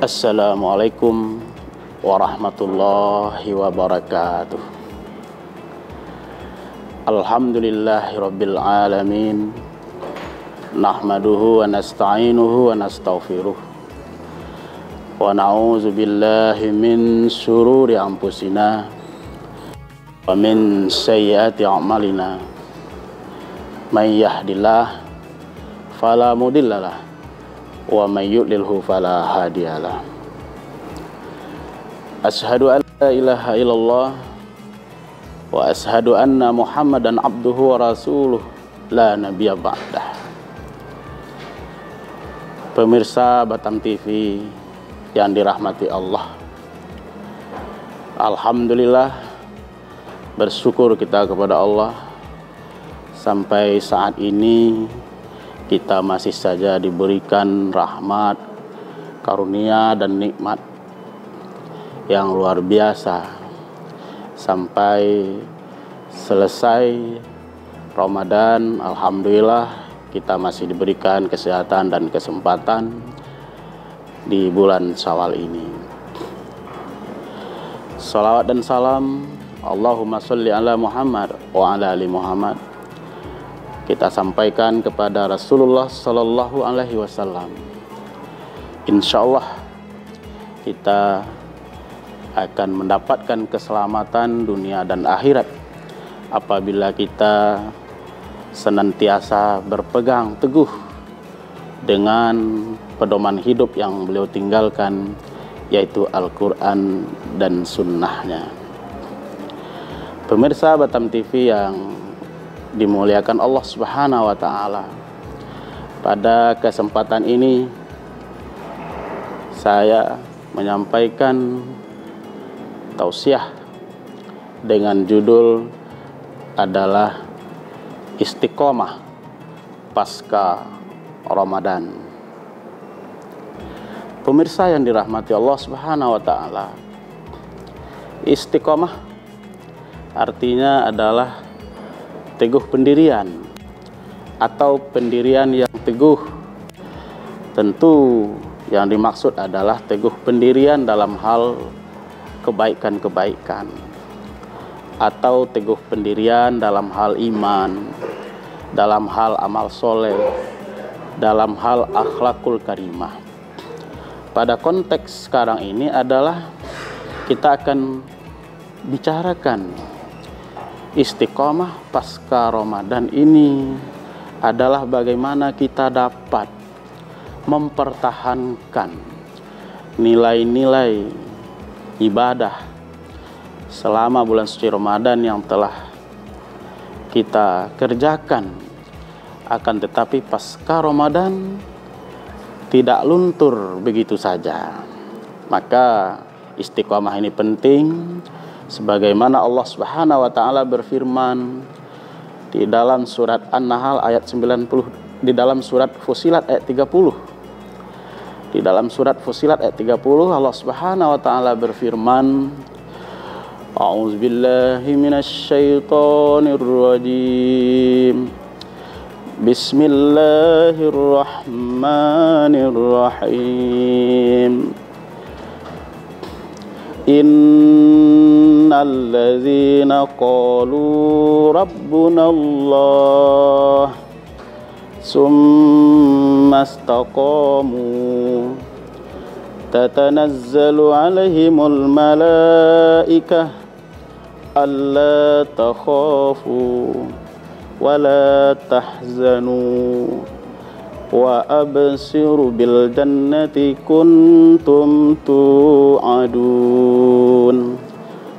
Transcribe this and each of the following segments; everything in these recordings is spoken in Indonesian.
Assalamualaikum warahmatullahi wabarakatuh. Alhamdulillahirabbil alamin. Nahmaduhu wa nasta'inuhu wa nastaghfiruh. Wa na'udzu billahi min syururi anfusina wa min sayyiati a'malina. May yahdihillahu fala mudhillalah wa may yudlilhu fala hadiyalah. Asyhadu an la ilaha illallah wa asyhadu anna Muhammadan abduhu wa rasuluh la nabiyya ba'dah. Pemirsa Batam TV yang dirahmati Allah, alhamdulillah, bersyukur kita kepada Allah sampai saat ini kita masih saja diberikan rahmat, karunia dan nikmat yang luar biasa sampai selesai Ramadan. Alhamdulillah kita masih diberikan kesehatan dan kesempatan di bulan Syawal ini. Salawat dan salam Allahumma sholli ala Muhammad wa ala ali Muhammad kita sampaikan kepada Rasulullah Sallallahu Alaihi Wasallam. Insya Allah kita akan mendapatkan keselamatan dunia dan akhirat apabila kita senantiasa berpegang teguh dengan pedoman hidup yang beliau tinggalkan, yaitu Al-Quran dan Sunnahnya. Pemirsa Batam TV yang dimuliakan Allah Subhanahu wa Ta'ala, pada kesempatan ini saya menyampaikan tausiah dengan judul adalah Istiqomah Pasca Ramadan. Pemirsa yang dirahmati Allah Subhanahu wa Ta'ala, istiqomah artinya adalah teguh pendirian atau pendirian yang teguh. Tentu yang dimaksud adalah teguh pendirian dalam hal kebaikan-kebaikan atau teguh pendirian dalam hal iman, dalam hal amal soleh, dalam hal akhlakul karimah. Pada konteks sekarang ini adalah kita akan bicarakan istiqomah pasca Ramadan ini adalah bagaimana kita dapat mempertahankan nilai-nilai ibadah selama bulan suci Ramadan yang telah kita kerjakan, akan tetapi pasca Ramadan tidak luntur begitu saja. Maka istiqomah ini penting, sebagaimana Allah Subhanahu wa Ta'ala berfirman di dalam surat An-Nahl ayat 90, di dalam surat Fussilat ayat 30. Di dalam surat Fussilat ayat 30 Allah Subhanahu wa Ta'ala berfirman, A'udzubillahi minasyaitonir rajim. Bismillahirrahmanirrahim. Innalladzina qalu rabbunallah summa istaqamu tatanazzalu alaihimul malaikah alla takhafu wa la tahzanu wa absiru bil jannati kuntum tu'adun.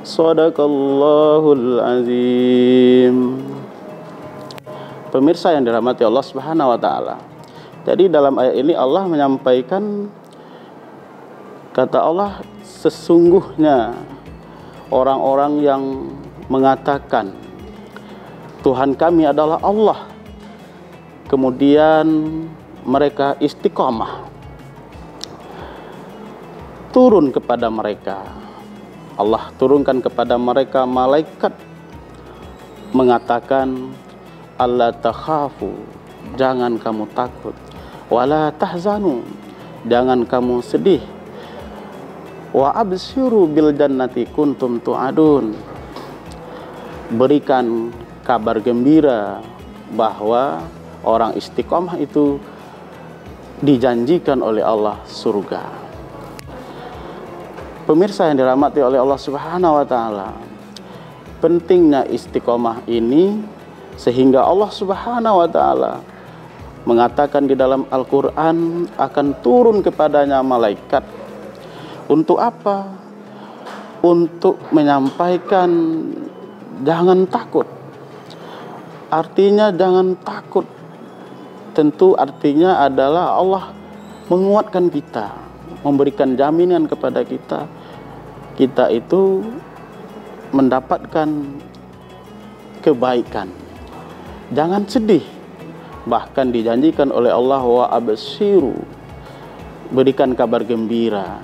Shadaqallahul azim. Pemirsa yang dirahmati Allah Subhanahu wa Ta'ala, jadi dalam ayat ini Allah menyampaikan, kata Allah, sesungguhnya orang-orang yang mengatakan Tuhan kami adalah Allah, kemudian mereka istiqomah, turun kepada mereka, Allah turunkan kepada mereka malaikat mengatakan, alla takhafu, jangan kamu takut, wala tahzanu, jangan kamu sedih, Wa absyiru bil jannati kuntum tu'adun. Berikan kabar gembira bahwa orang istiqomah itu dijanjikan oleh Allah surga. Pemirsa yang dirahmati oleh Allah Subhanahu wa taala, pentingnya istiqomah ini sehingga Allah Subhanahu wa taala mengatakan di dalam Al-Qur'an akan turun kepadanya malaikat. Untuk apa? Untuk menyampaikan jangan takut. Artinya jangan takut. Tentu artinya adalah Allah menguatkan kita, memberikan jaminan kepada kita. Kita itu mendapatkan kebaikan. Jangan sedih. Bahkan dijanjikan oleh Allah wa absyiru, berikan kabar gembira.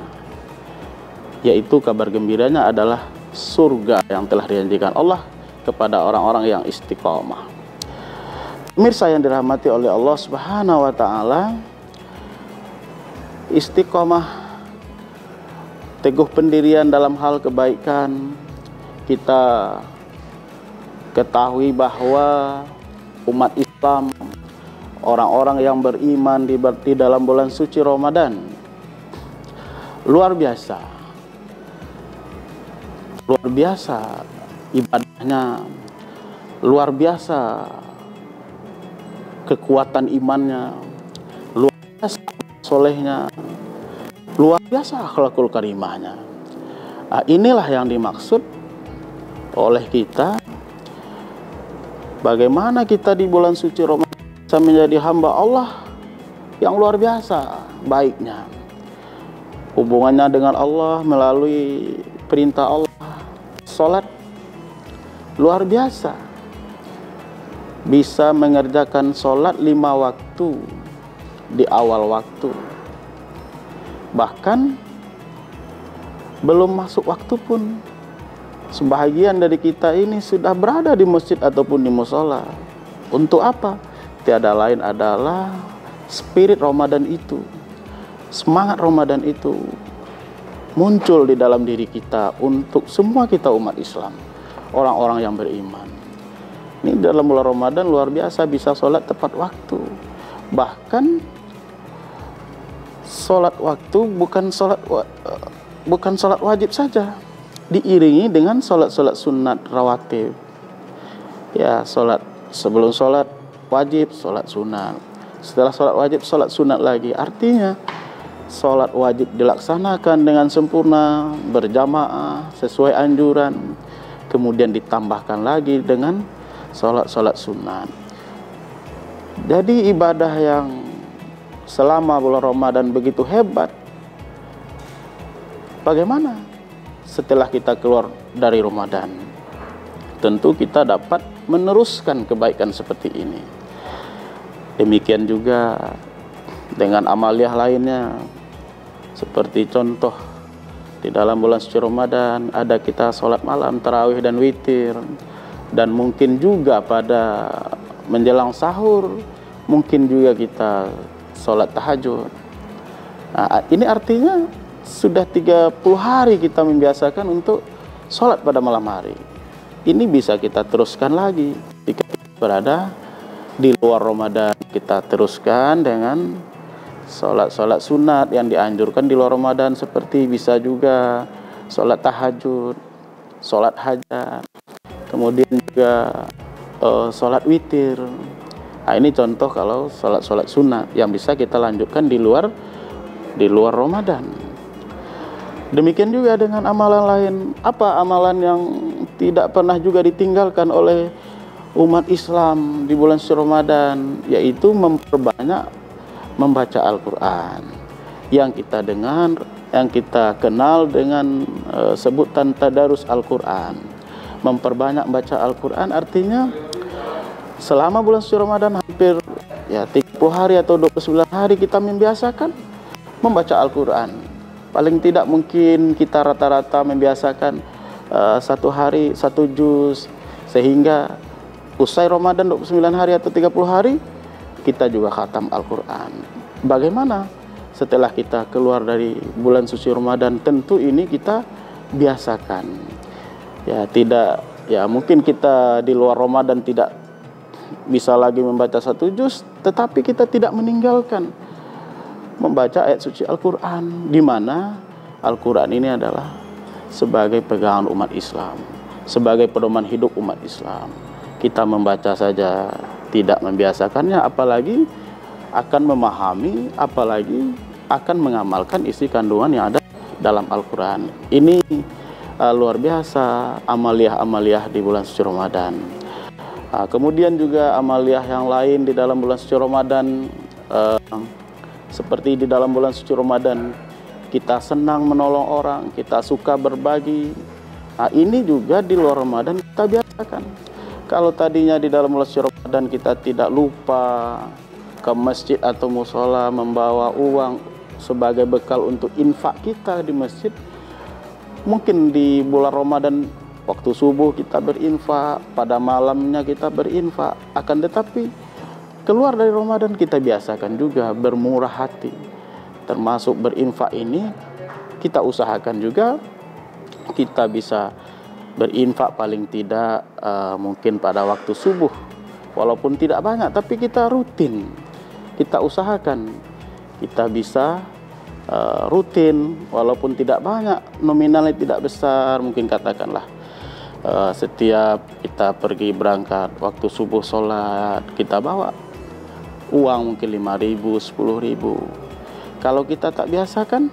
Yaitu kabar gembiranya adalah surga yang telah dijanjikan Allah kepada orang-orang yang istiqomah. Pemirsa yang dirahmati oleh Allah Subhanahu wa taala, istiqomah, teguh pendirian dalam hal kebaikan. Kita ketahui bahwa umat Islam, orang-orang yang beriman di dalam bulan suci Ramadan, luar biasa ibadahnya, luar biasa kekuatan imannya, luar biasa solehnya, luar biasa akhlakul karimahnya. Inilah yang dimaksud oleh kita. Bagaimana kita di bulan suci Ramadan bisa menjadi hamba Allah yang luar biasa baiknya. Hubungannya dengan Allah melalui perintah Allah, sholat luar biasa. Bisa mengerjakan sholat 5 waktu di awal waktu. Bahkan belum masuk waktu pun sebahagian dari kita ini sudah berada di masjid ataupun di musola. Untuk apa? Tiada lain adalah spirit Ramadan itu, semangat Ramadan itu muncul di dalam diri kita untuk semua kita umat Islam, orang-orang yang beriman. Ini dalam bulan Ramadan luar biasa bisa sholat tepat waktu. Bahkan sholat waktu bukan sholat wajib saja, diiringi dengan sholat-sholat sunat rawatib. Ya, sholat sebelum sholat wajib, sholat sunat. Setelah sholat wajib, sholat sunat lagi. Artinya sholat wajib dilaksanakan dengan sempurna, berjamaah sesuai anjuran. Kemudian ditambahkan lagi dengan sholat-sholat sunat. Jadi ibadah yang selama bulan Ramadan begitu hebat, bagaimana setelah kita keluar dari Ramadan? Tentu kita dapat meneruskan kebaikan seperti ini. Demikian juga dengan amaliah lainnya. Seperti contoh di dalam bulan suci Ramadan ada kita sholat malam, tarawih dan witir. Dan mungkin juga pada menjelang sahur, mungkin juga kita sholat tahajud. Nah, ini artinya sudah 30 hari kita membiasakan untuk sholat pada malam hari. Ini bisa kita teruskan lagi jika kita berada di luar Ramadan. Kita teruskan dengan sholat-sholat sunat yang dianjurkan di luar Ramadan, seperti bisa juga sholat tahajud, sholat hajat, kemudian juga sholat witir. Nah, ini contoh kalau sholat-sholat sunat yang bisa kita lanjutkan di luar Ramadan. Demikian juga dengan amalan lain. Apa amalan yang tidak pernah juga ditinggalkan oleh umat Islam di bulan suci Ramadan? Yaitu memperbanyak membaca Al-Quran. Yang kita dengar, yang kita kenal dengan sebutan tadarus Al-Quran. Memperbanyak baca Al-Quran artinya selama bulan suci Ramadan hampir 30 hari atau 29 hari kita membiasakan membaca Al-Quran. Paling tidak mungkin kita rata-rata membiasakan satu hari 1 juz, sehingga usai Ramadan 29 hari atau 30 hari kita juga khatam Al-Quran. Bagaimana setelah kita keluar dari bulan suci Ramadan, tentu ini kita biasakan. Ya, tidak, ya mungkin kita di luar Ramadan tidak bisa lagi membaca 1 juz, tetapi kita tidak meninggalkan membaca ayat suci Al-Quran, di mana Al-Quran ini adalah sebagai pegangan umat Islam, sebagai pedoman hidup umat Islam. Kita membaca saja tidak membiasakannya, apalagi akan memahami, apalagi akan mengamalkan isi kandungan yang ada dalam Al-Quran. Ini luar biasa amaliyah-amaliyah di bulan suci Ramadan. Kemudian juga amaliyah yang lain di dalam bulan suci Ramadan, seperti di dalam bulan suci Ramadan kita senang menolong orang, kita suka berbagi. Ini juga di luar Ramadan kita biasakan. Kalau tadinya di dalam bulan suci Ramadan kita tidak lupa ke masjid atau musola membawa uang sebagai bekal untuk infak kita di masjid, mungkin di bulan Ramadan waktu subuh kita berinfak, pada malamnya kita berinfak. Akan tetapi keluar dari Ramadan kita biasakan juga bermurah hati. Termasuk berinfak ini kita usahakan juga kita bisa berinfak paling tidak mungkin pada waktu subuh, walaupun tidak banyak, tapi kita rutin, kita usahakan kita bisa rutin, walaupun tidak banyak, nominalnya tidak besar, mungkin katakanlah setiap kita pergi berangkat waktu subuh sholat, kita bawa uang mungkin 5.000, 10.000. Kalau kita tak biasakan,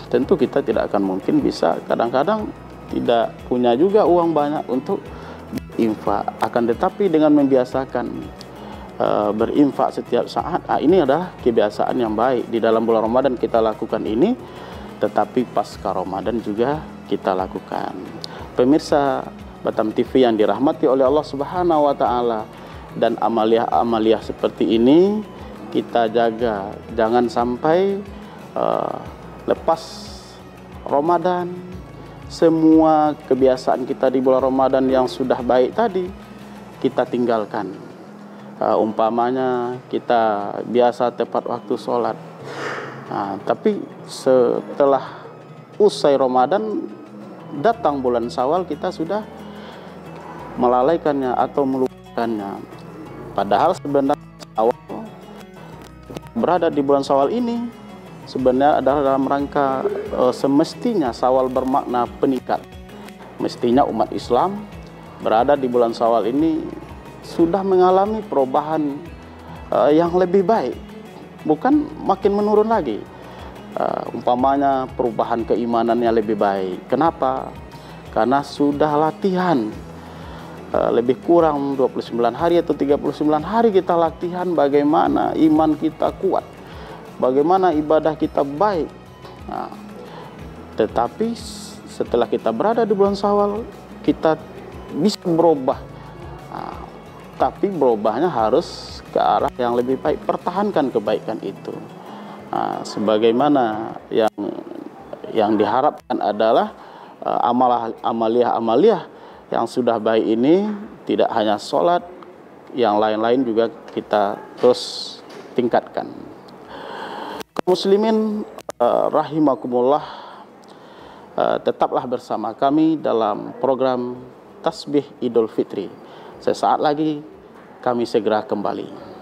tentu kita tidak akan mungkin bisa, kadang-kadang tidak punya juga uang banyak untuk berinfak. Akan tetapi dengan membiasakan berinfak setiap saat, ini adalah kebiasaan yang baik. Di dalam bulan Ramadan kita lakukan ini, tetapi pasca Ramadan juga kita lakukan. Pemirsa Batam TV yang dirahmati oleh Allah Subhanahu wa Ta'ala, dan amaliyah-amaliyah seperti ini kita jaga, jangan sampai lepas Ramadan semua kebiasaan kita di bulan Ramadan yang sudah baik tadi kita tinggalkan. Umpamanya kita biasa tepat waktu sholat, tapi setelah usai Ramadan datang bulan Syawal kita sudah melalaikannya atau melupakannya. Padahal sebenarnya berada di bulan Syawal ini sebenarnya adalah dalam rangka semestinya Syawal bermakna peningkat. Mestinya umat Islam berada di bulan Syawal ini sudah mengalami perubahan yang lebih baik, bukan makin menurun lagi. Umpamanya perubahan keimanannya lebih baik. Kenapa? Karena sudah latihan lebih kurang 29 hari atau 39 hari kita latihan bagaimana iman kita kuat, bagaimana ibadah kita baik. Tetapi setelah kita berada di bulan Syawal, kita bisa berubah. Tapi berubahnya harus ke arah yang lebih baik. Pertahankan kebaikan itu. Sebagaimana yang diharapkan adalah amaliyah-amaliyah yang sudah baik ini, tidak hanya sholat, yang lain-lain juga kita terus tingkatkan. Muslimin rahimakumullah, tetaplah bersama kami dalam program Tasbih Idul Fitri. Sesaat lagi kami segera kembali.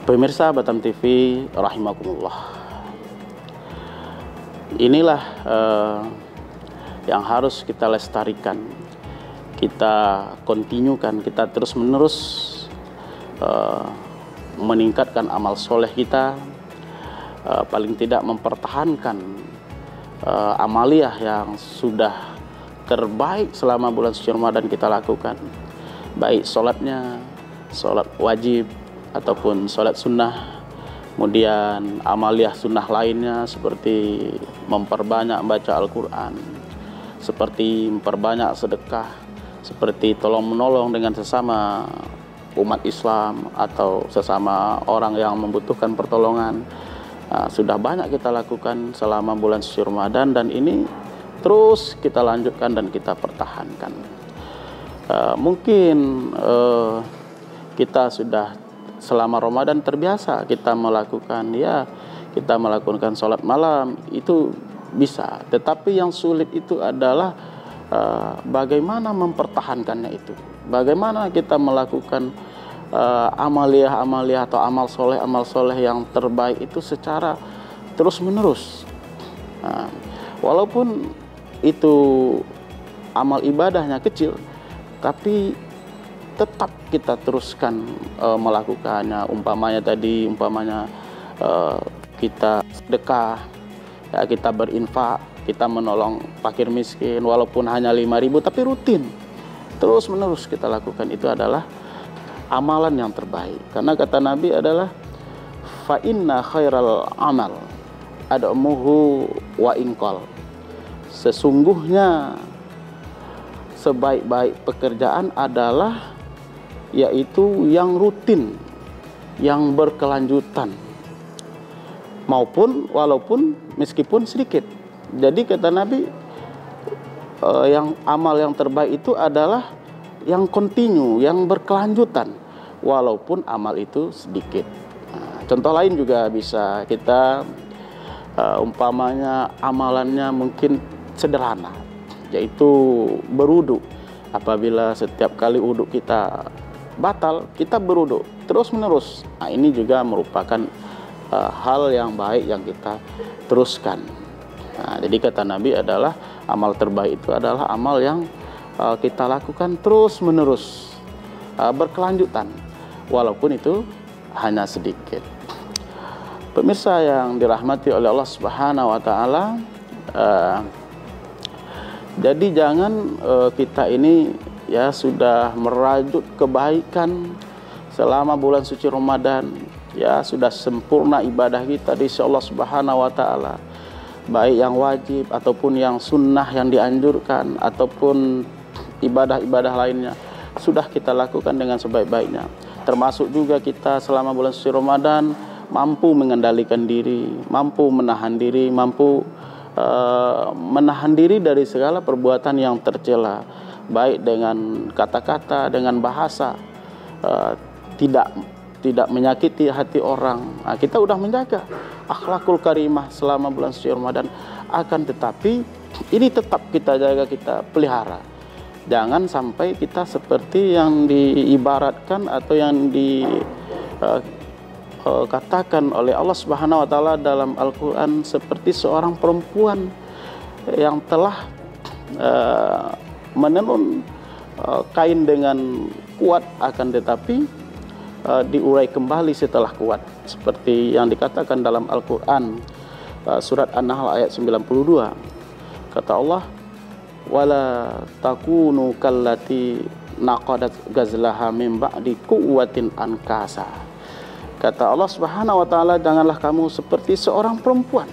Pemirsa Batam TV rahimakumullah, inilah yang harus kita lestarikan, kita kontinukan, kita terus menerus meningkatkan amal soleh kita, paling tidak mempertahankan amaliyah yang sudah terbaik selama bulan suci Ramadan kita lakukan, baik sholatnya, sholat wajib ataupun sholat sunnah, kemudian amaliyah sunnah lainnya seperti memperbanyak baca Al-Quran, seperti memperbanyak sedekah, seperti tolong menolong dengan sesama umat Islam atau sesama orang yang membutuhkan pertolongan. Sudah banyak kita lakukan selama bulan suci Ramadan, dan ini terus kita lanjutkan dan kita pertahankan. Mungkin kita sudah selama Ramadan terbiasa kita melakukan sholat malam, itu bisa. Tetapi yang sulit itu adalah bagaimana mempertahankannya itu. Bagaimana kita melakukan amaliyah atau amal soleh yang terbaik itu secara terus menerus. Walaupun itu amal ibadahnya kecil, tapi tetap kita teruskan melakukannya. Umpamanya kita sedekah, ya, kita berinfak, kita menolong fakir miskin, walaupun hanya 5.000 tapi rutin, terus menerus kita lakukan. Itu adalah amalan yang terbaik, karena kata Nabi adalah fa inna khairal amal ad'muhu wa inqal. Sesungguhnya sebaik-baik pekerjaan adalah yaitu yang rutin, yang berkelanjutan, walaupun meskipun sedikit. Jadi kata Nabi, yang amal yang terbaik itu adalah yang kontinu, yang berkelanjutan, walaupun amal itu sedikit. Contoh lain juga bisa kita, umpamanya amalannya mungkin sederhana, yaitu berwudu. Apabila setiap kali wudu kita batal, kita berwudu terus menerus. Ini juga merupakan hal yang baik yang kita teruskan. Jadi kata Nabi adalah amal terbaik itu adalah amal yang kita lakukan terus menerus, berkelanjutan, walaupun itu hanya sedikit. Pemirsa yang dirahmati oleh Allah Subhanahu wa Ta'ala, jadi jangan kita ini ya sudah merajut kebaikan selama bulan suci Ramadan, ya sudah sempurna ibadah kita di sisi Allah Subhanahu wa Ta'ala, baik yang wajib ataupun yang sunnah yang dianjurkan ataupun ibadah-ibadah lainnya sudah kita lakukan dengan sebaik-baiknya. Termasuk juga kita selama bulan suci Ramadan mampu mengendalikan diri, mampu menahan diri, menahan diri dari segala perbuatan yang tercela, baik dengan kata-kata, dengan bahasa, tidak menyakiti hati orang. Kita udah menjaga akhlakul karimah selama bulan suci Ramadan, akan tetapi ini tetap kita jaga, kita pelihara. Jangan sampai kita seperti yang diibaratkan atau yang dikatakan oleh Allah Subhanahu wa Ta'ala dalam Al-Quran, seperti seorang perempuan yang telah menenun kain dengan kuat, akan tetapi diurai kembali setelah kuat, seperti yang dikatakan dalam Al-Quran surat An-Nahl ayat 92. Kata Allah, wala takunu kallati naqadat gazlaha min ba'di quwwatin ankasa. Kata Allah Subhanahu wa Ta'ala, janganlah kamu seperti seorang perempuan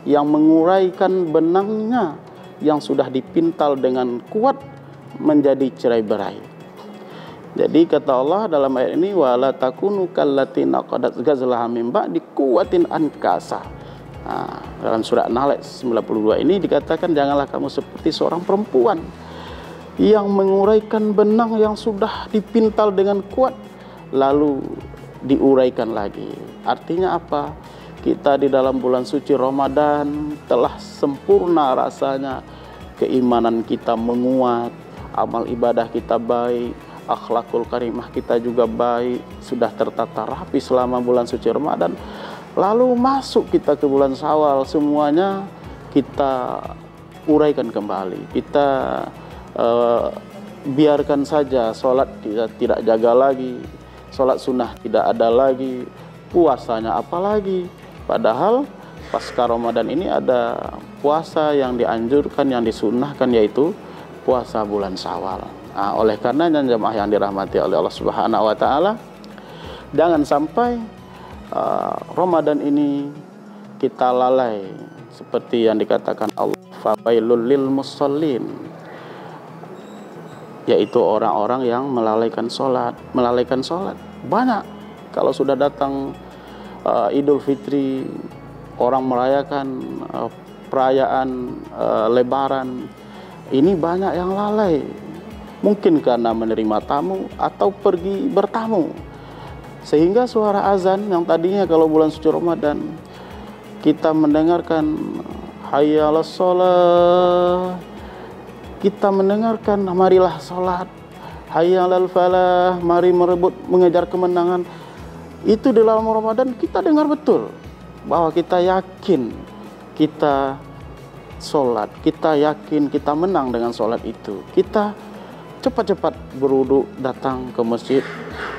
yang menguraikan benangnya yang sudah dipintal dengan kuat menjadi cerai-berai. Jadi kata Allah dalam ayat ini, wala takunu kallati naqadat gazlaha min ba'di quwwatin ankasa. Dalam surat An-Nahl 92 ini dikatakan, janganlah kamu seperti seorang perempuan yang menguraikan benang yang sudah dipintal dengan kuat lalu diuraikan lagi. Artinya apa? Kita di dalam bulan suci Ramadan telah sempurna rasanya, keimanan kita menguat, amal ibadah kita baik, akhlakul karimah kita juga baik, sudah tertata rapi selama bulan suci Ramadan. Lalu masuk kita ke bulan Syawal, semuanya kita uraikan kembali. Kita biarkan saja, sholat tidak jaga lagi, sholat sunnah tidak ada lagi, puasanya apalagi, Padahal pasca Ramadan ini ada puasa yang dianjurkan, yang disunnahkan, yaitu puasa bulan Syawal. Nah, oleh karenanya jemaah yang dirahmati oleh Allah Subhanahu wa taala, jangan sampai Ramadan ini kita lalai seperti yang dikatakan Allah, fawailul lil musallin, yaitu orang-orang yang melalaikan sholat. Banyak kalau sudah datang Idul Fitri, orang merayakan perayaan Lebaran, ini banyak yang lalai, mungkin karena menerima tamu atau pergi bertamu, sehingga suara azan yang tadinya kalau bulan suci Ramadan kita mendengarkan hayya 'alas shalah, kita mendengarkan marilah salat, hayya 'alal falah, mari mengejar kemenangan, itu di dalam Ramadan kita dengar betul bahwa kita yakin kita sholat, kita yakin kita menang dengan sholat itu. Kita cepat-cepat berwudu datang ke masjid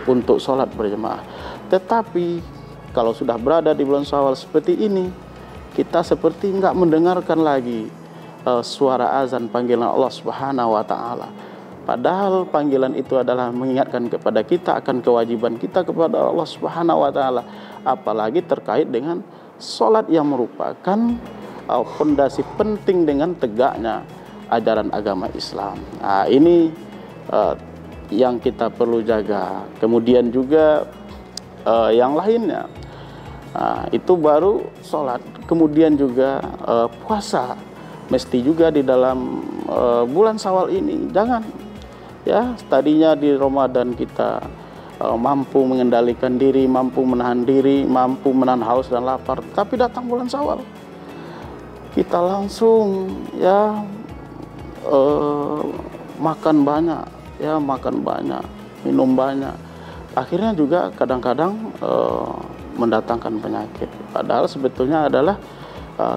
untuk sholat berjemaah. Tetapi kalau sudah berada di bulan Syawal seperti ini, kita seperti nggak mendengarkan lagi suara azan panggilan Allah Subhanahu wa taala. Padahal panggilan itu adalah mengingatkan kepada kita akan kewajiban kita kepada Allah Subhanahu wa taala, apalagi terkait dengan sholat yang merupakan fondasi penting dengan tegaknya ajaran agama Islam. Nah, ini yang kita perlu jaga. Kemudian juga yang lainnya, itu baru sholat. Kemudian juga puasa, mesti juga di dalam bulan Syawal ini. Jangan ya, tadinya di Ramadan kita mampu mengendalikan diri, mampu menahan diri, mampu menahan haus dan lapar, tapi datang bulan Syawal kita langsung ya makan banyak, minum banyak, akhirnya juga kadang-kadang mendatangkan penyakit. Padahal sebetulnya adalah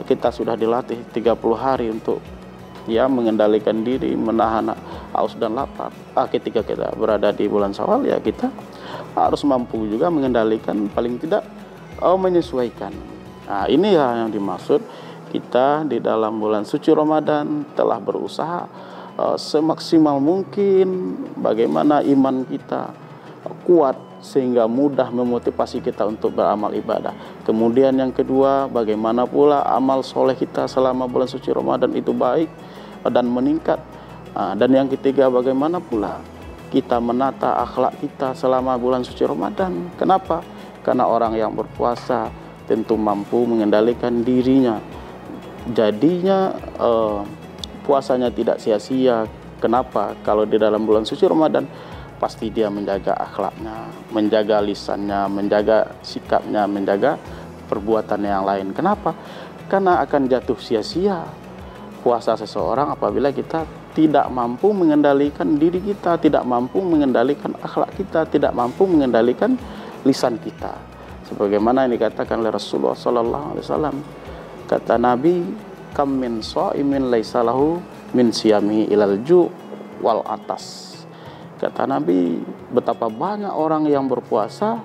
kita sudah dilatih 30 hari untuk ya mengendalikan diri, menahan haus dan lapar. Ketika kita berada di bulan Syawal, ya kita harus mampu juga mengendalikan, paling tidak menyesuaikan. Nah, ini ya yang dimaksud kita di dalam bulan suci Ramadan telah berusaha semaksimal mungkin bagaimana iman kita kuat sehingga mudah memotivasi kita untuk beramal ibadah. Kemudian yang kedua, bagaimana pula amal soleh kita selama bulan suci Ramadan itu baik dan meningkat. Dan yang ketiga, bagaimana pula kita menata akhlak kita selama bulan suci Ramadan. Kenapa? Karena orang yang berpuasa tentu mampu mengendalikan dirinya, jadinya puasanya tidak sia-sia. Kenapa? Kalau di dalam bulan suci Ramadan pasti dia menjaga akhlaknya, menjaga lisannya, menjaga sikapnya, menjaga perbuatannya yang lain. Kenapa? Karena akan jatuh sia-sia puasa seseorang apabila kita tidak mampu mengendalikan diri kita, tidak mampu mengendalikan akhlak kita, tidak mampu mengendalikan lisan kita. Sebagaimana yang dikatakan oleh Rasulullah SAW, kata Nabi, kam min shaimin laisa lahu min siyami ilal ju' wal atas. Kata Nabi, betapa banyak orang yang berpuasa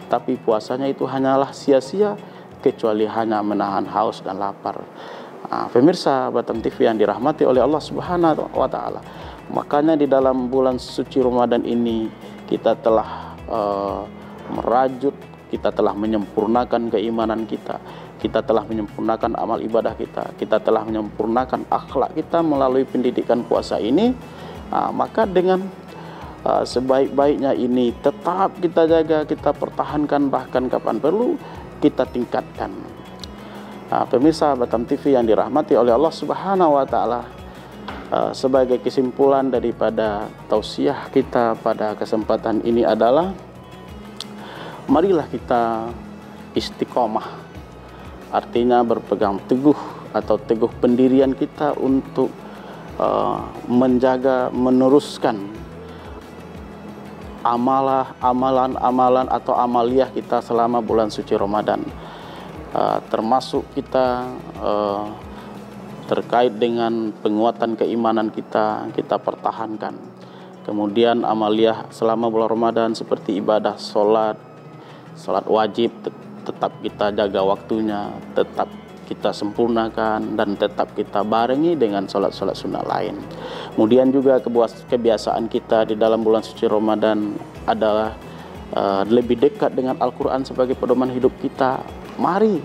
tapi puasanya itu hanyalah sia-sia kecuali hanya menahan haus dan lapar. Pemirsa Batam TV yang dirahmati oleh Allah Subhanahu wa taala, makanya di dalam bulan suci Ramadan ini kita telah merajut, kita telah menyempurnakan keimanan kita, kita telah menyempurnakan amal ibadah kita, kita telah menyempurnakan akhlak kita melalui pendidikan puasa ini. Maka dengan sebaik-baiknya ini tetap kita jaga, kita pertahankan, bahkan kapan perlu kita tingkatkan. Pemirsa Batam TV yang dirahmati oleh Allah Subhanahu wa taala, sebagai kesimpulan daripada tausiah kita pada kesempatan ini adalah marilah kita istiqomah, artinya berpegang teguh atau teguh pendirian kita untuk menjaga, meneruskan amalan atau amaliyah kita selama bulan suci Ramadan. Termasuk kita terkait dengan penguatan keimanan kita pertahankan. Kemudian amaliyah selama bulan Ramadan seperti ibadah sholat wajib tetap kita jaga waktunya, tetap kita sempurnakan, dan tetap kita barengi dengan sholat-sholat sunnah lain. Kemudian juga kebiasaan kita di dalam bulan suci Ramadan adalah lebih dekat dengan Al-Quran sebagai pedoman hidup kita. Mari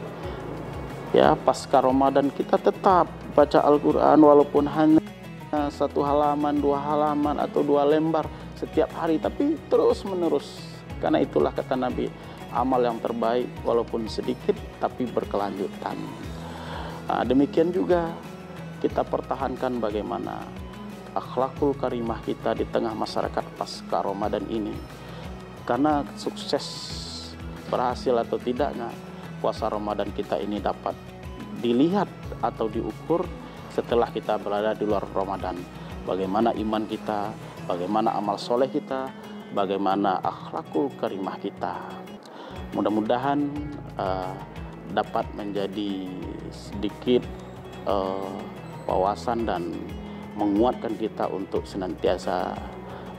ya, pasca Ramadan kita tetap baca Al-Quran walaupun hanya 1 halaman, 2 halaman, atau 2 lembar setiap hari, tapi terus menerus. Karena itulah kata Nabi, amal yang terbaik walaupun sedikit tapi berkelanjutan. Nah, demikian juga kita pertahankan bagaimana akhlakul karimah kita di tengah masyarakat pasca Ramadan ini. Karena sukses, berhasil atau tidaknya puasa Ramadan kita ini dapat dilihat atau diukur setelah kita berada di luar Ramadan. Bagaimana iman kita, bagaimana amal soleh kita, bagaimana akhlakul karimah kita. Mudah-mudahan dapat menjadi sedikit wawasan dan menguatkan kita untuk senantiasa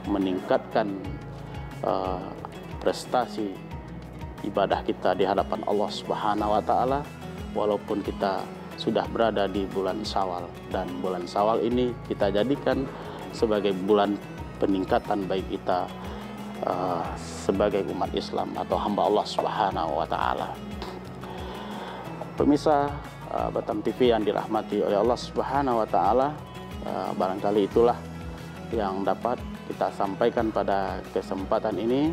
meningkatkan prestasi ibadah kita di hadapan Allah Subhanahu wa Ta'ala, walaupun kita sudah berada di bulan Syawal, dan bulan Syawal ini kita jadikan sebagai bulan peningkatan baik kita sebagai umat Islam atau hamba Allah Subhanahu wa Ta'ala. Pemirsa Batam TV yang dirahmati oleh Allah Subhanahu wa Ta'ala, barangkali itulah yang dapat kita sampaikan pada kesempatan ini.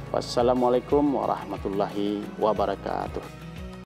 Wassalamualaikum warahmatullahi wabarakatuh.